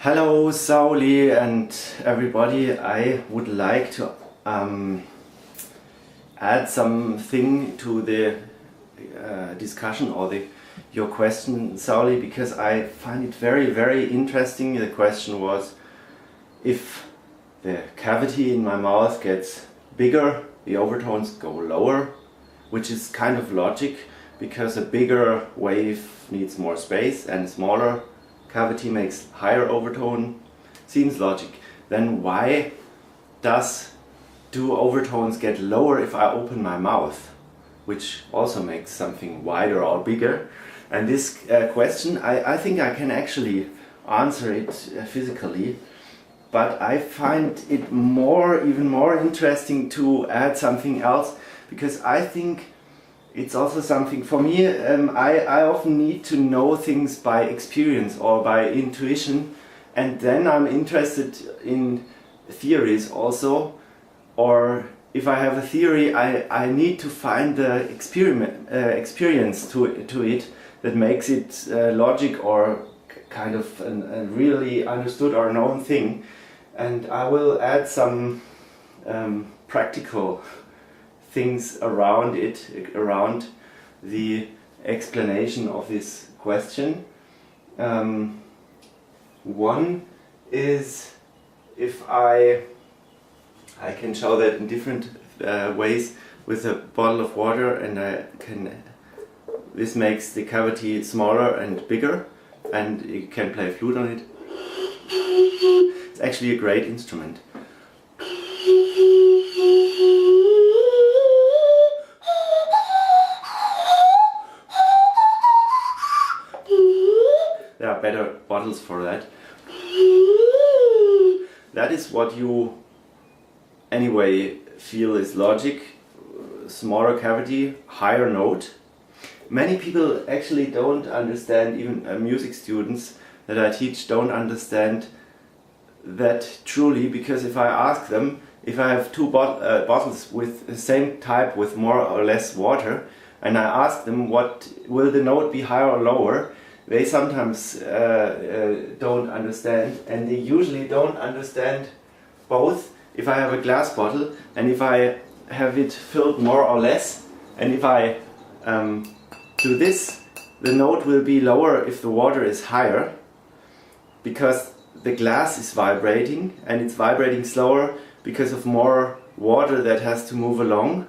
Hello Sauli and everybody. I would like to add something to the discussion or your question, Sauli, because I find it very interesting. The question was, if the cavity in my mouth gets bigger, the overtones go lower, which is kind of logic, because a bigger wave needs more space and smaller cavity makes higher overtone. Seems logic. Then why do overtones get lower if I open my mouth, which also makes something wider or bigger? And this question, I think I can actually answer it physically, but I find it even more interesting to add something else, because I think it's also something for me. I often need to know things by experience or by intuition, and then I'm interested in theories also. Or if I have a theory, I need to find the experience to it that makes it logic or kind of a really understood or known thing. And I will add some practical things around the explanation of this question. One is, if I can show that in different ways with a bottle of water, and this makes the cavity smaller and bigger, and you can play flute on it. It's actually a great instrument. There are better bottles for that. That is what you anyway feel is logic. Smaller cavity, higher note. Many people actually don't understand, even music students that I teach don't understand that truly, because if I ask them, if I have two bottles with the same type with more or less water, and I ask them what will the note be, higher or lower, they sometimes don't understand, and they usually don't understand both. If I have a glass bottle and if I have it filled more or less, and if I do this, the note will be lower if the water is higher, because the glass is vibrating, and it's vibrating slower because of more water that has to move along.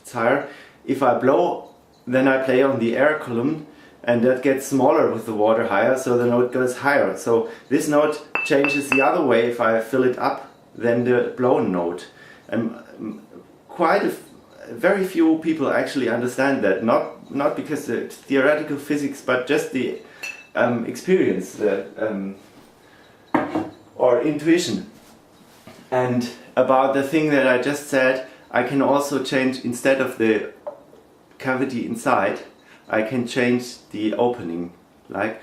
It's higher. If I blow, then I play on the air column, and that gets smaller with the water higher, so the note goes higher. So this note changes the other way if I fill it up than the blown note. And very few people actually understand that, not because the theoretical physics, but just the experience or intuition. And about the thing that I just said, I can also change, instead of the cavity inside, I can change the opening, like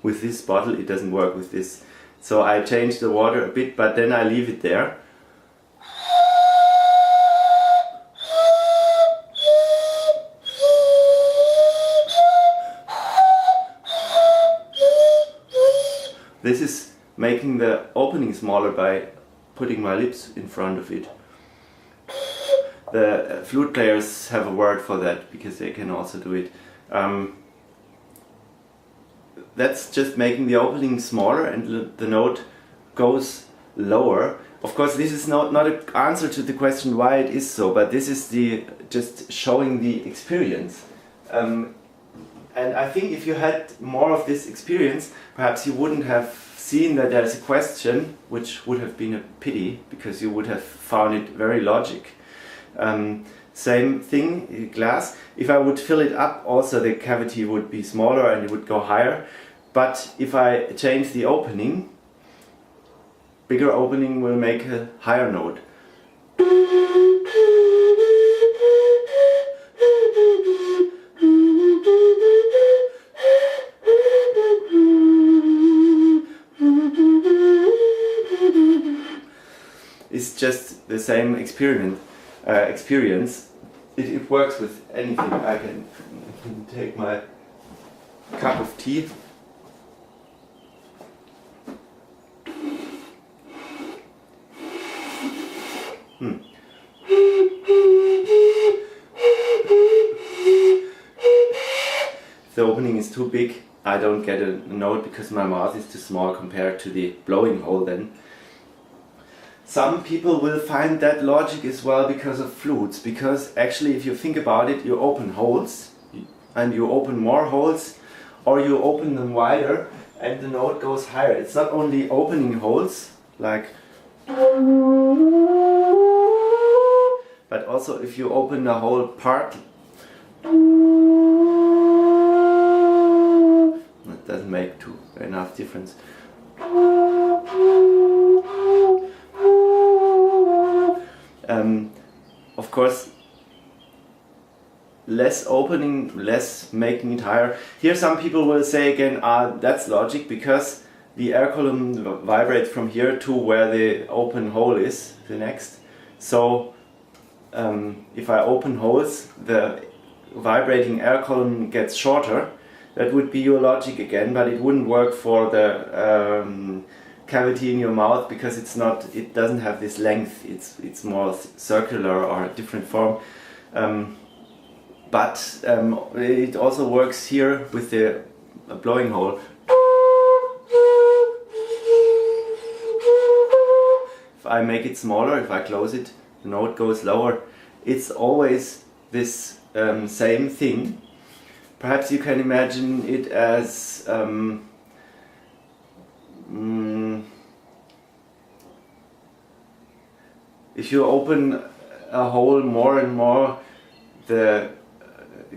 with this bottle. It doesn't work with this, so I change the water a bit, but then I leave it there. This is making the opening smaller by putting my lips in front of it. The flute players have a word for that, because they can also do it. That's just making the opening smaller, and the note goes lower. Of course, this is not an answer to the question why it is so, but this is just showing the experience. And I think if you had more of this experience, perhaps you wouldn't have seen that there's a question, which would have been a pity, because you would have found it very logic. Same thing, glass. If I would fill it up, also the cavity would be smaller and it would go higher. But if I change the opening, bigger opening will make a higher note. It's just the same experience. It works with anything. I can Take my cup of tea. If the opening is too big, I don't get a note because my mouth is too small compared to the blowing hole then. Some people will find that logic as well because of flutes, because actually if you think about it, you open holes and you open more holes, or you open them wider and the note goes higher. It's not only opening holes like, but also if you open the whole part, that doesn't make enough difference. Of course, less opening, less making it higher. Here some people will say again, that's logic because the air column vibrates from here to where the open hole is, the next. So if I open holes, the vibrating air column gets shorter. That would be your logic again, but it wouldn't work for the cavity in your mouth because it doesn't have this length. It's more circular or a different form. But it also works here with the blowing hole. If I make it smaller, if I close it, the note goes lower. It's always this same thing. Perhaps you can imagine it as if you open a hole more and more, the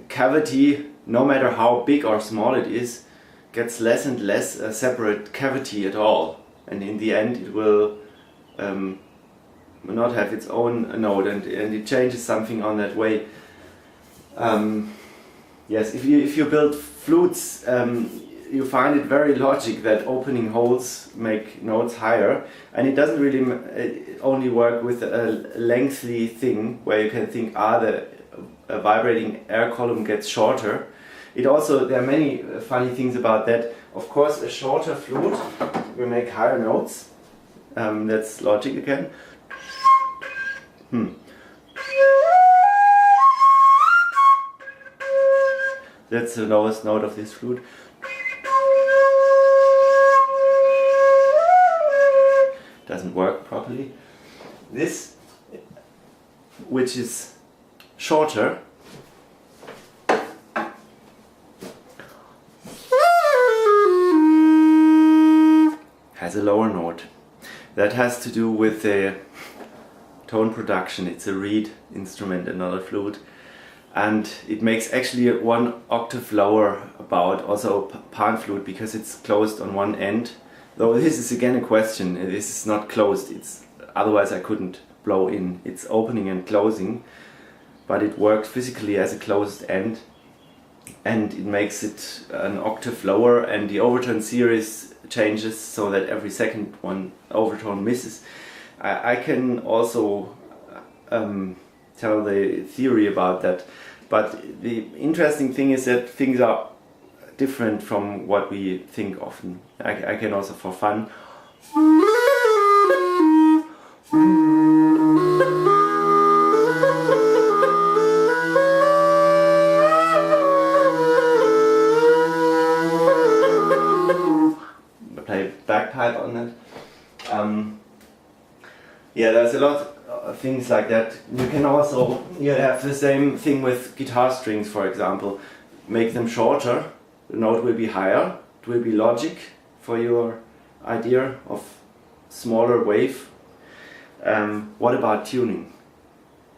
cavity, no matter how big or small it is, gets less and less a separate cavity at all, and in the end it will not have its own note, and it changes something on that way. Yes, if you build flutes, you find it very logic that opening holes make notes higher, and it doesn't really only work with a lengthy thing where you can think, the vibrating air column gets shorter. There are many funny things about that. Of course, a shorter flute will make higher notes. That's logic again. That's the lowest note of this flute. Doesn't work properly. This, which is shorter, has a lower note. That has to do with the tone production. It's a reed instrument and not a flute. And it makes actually one octave lower, about also a pan flute, because it's closed on one end. Though this is again a question, this is not closed, otherwise I couldn't blow in. It's opening and closing, but it works physically as a closed end, and it makes it an octave lower, and the overtone series changes so that every second one overtone misses. I can also tell the theory about that, but the interesting thing is that things are different from what we think often. I can also, for fun, play bagpipe on that. Yeah, there's a lot of things like that. You can also have the same thing with guitar strings, for example. Make them shorter, the note will be higher. It will be logic for your idea of smaller wave. What about tuning?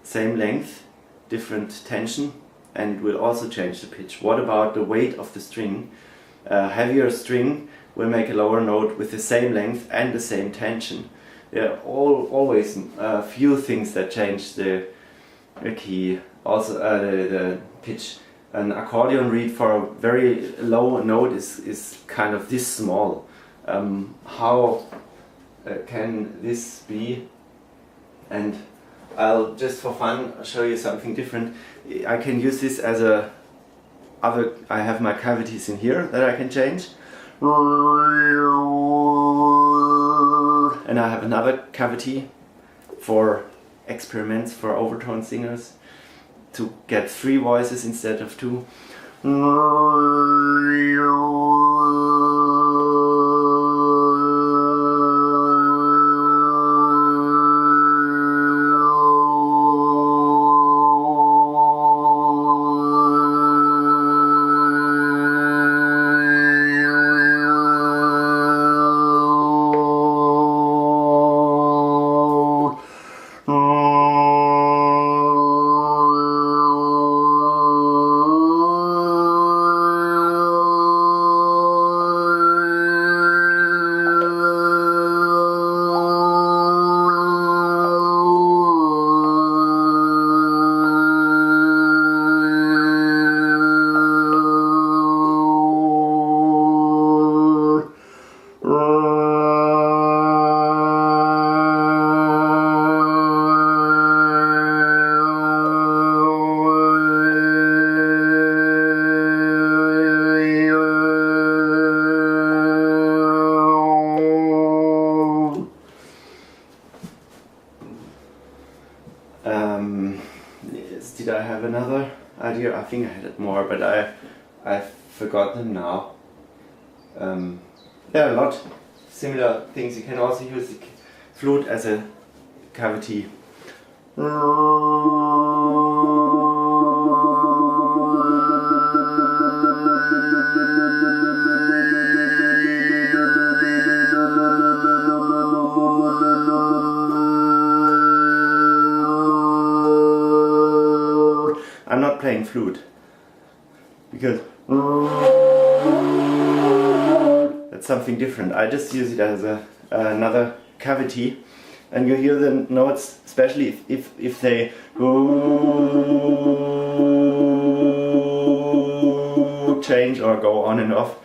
Same length, different tension, and it will also change the pitch. What about the weight of the string? Heavier string will make a lower note with the same length and the same tension. There are always a few things that change the key, also the pitch. An accordion reed for a very low note is kind of this small. How can this be? And I'll just for fun show you something different. I can use this as a I have my cavities in here that I can change, and I have another cavity for experiments for overtone singers to get 3 voices instead of 2. Did I have another idea? I think I had more, but I've forgotten now. There are a lot similar things. You can also use the flute as a cavity. I'm not playing flute because that's something different. I just use it as another cavity, and you hear the notes, especially if they change or go on and off.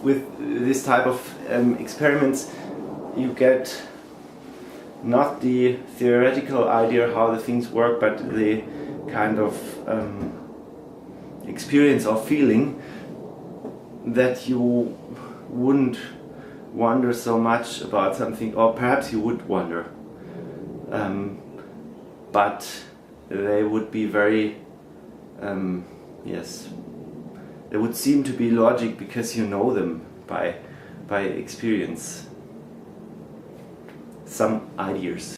With this type of experiments, you get not the theoretical idea how the things work, but the kind of experience or feeling that you wouldn't wonder so much about something, or perhaps you would wonder, but they would be very yes, they would seem to be logic because you know them by experience. Some ideas.